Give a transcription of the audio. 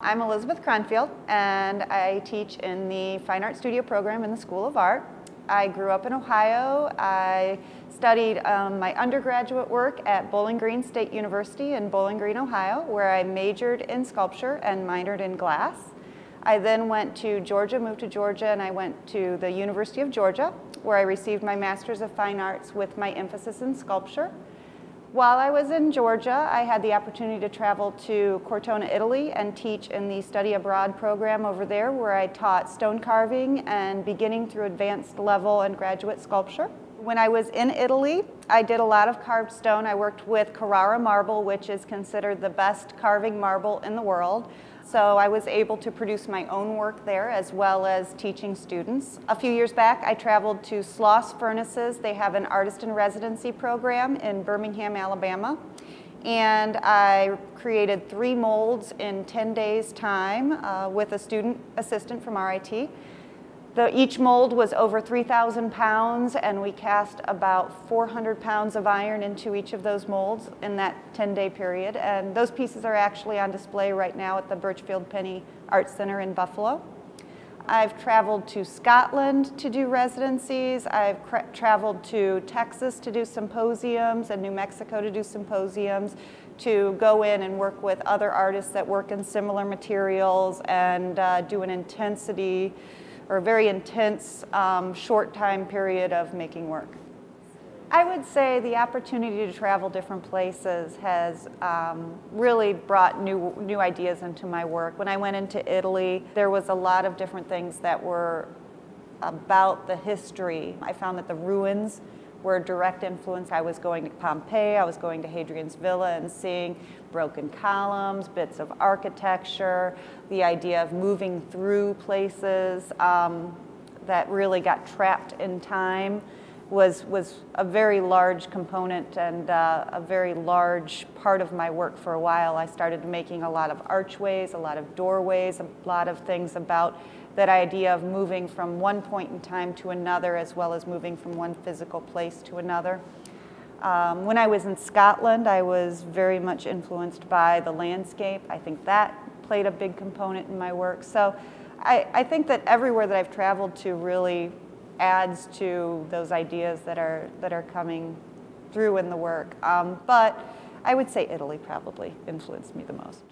I'm Elizabeth Kronfield, and I teach in the Fine Art Studio program in the School of Art. I grew up in Ohio. I studied my undergraduate work at Bowling Green State University in Bowling Green, Ohio, where I majored in sculpture and minored in glass. I then went to Georgia, moved to Georgia, and I went to the University of Georgia, where I received my Master's of Fine Arts with my emphasis in sculpture. While I was in Georgia, I had the opportunity to travel to Cortona, Italy, and teach in the study abroad program over there, where I taught stone carving and beginning through advanced level and graduate sculpture. When I was in Italy, I did a lot of carved stone. I worked with Carrara marble, which is considered the best carving marble in the world. So I was able to produce my own work there as well as teaching students. A few years back, I traveled to Sloss Furnaces. They have an artist in residency program in Birmingham, Alabama. And I created 3 molds in 10 days' time with a student assistant from RIT. Each mold was over 3,000 pounds, and we cast about 400 pounds of iron into each of those molds in that 10-day period. And those pieces are actually on display right now at the Birchfield Penny Art Center in Buffalo. I've traveled to Scotland to do residencies. I've traveled to Texas to do symposiums and New Mexico to do symposiums, to go in and work with other artists that work in similar materials and do an intensity or a very intense short time period of making work. I would say the opportunity to travel different places has really brought new ideas into my work. When I went into Italy, there was a lot of different things that were about the history. I found that the ruins were a direct influence. I was going to Pompeii, I was going to Hadrian's Villa and seeing broken columns, bits of architecture, the idea of moving through places that really got trapped in time was a very large component and a very large part of my work for a while. I started making a lot of archways, a lot of doorways, a lot of things about that idea of moving from one point in time to another, as well as moving from one physical place to another. When I was in Scotland, I was very much influenced by the landscape. I think that played a big component in my work. So I think that everywhere that I've traveled to really adds to those ideas that are coming through in the work. But I would say Italy probably influenced me the most.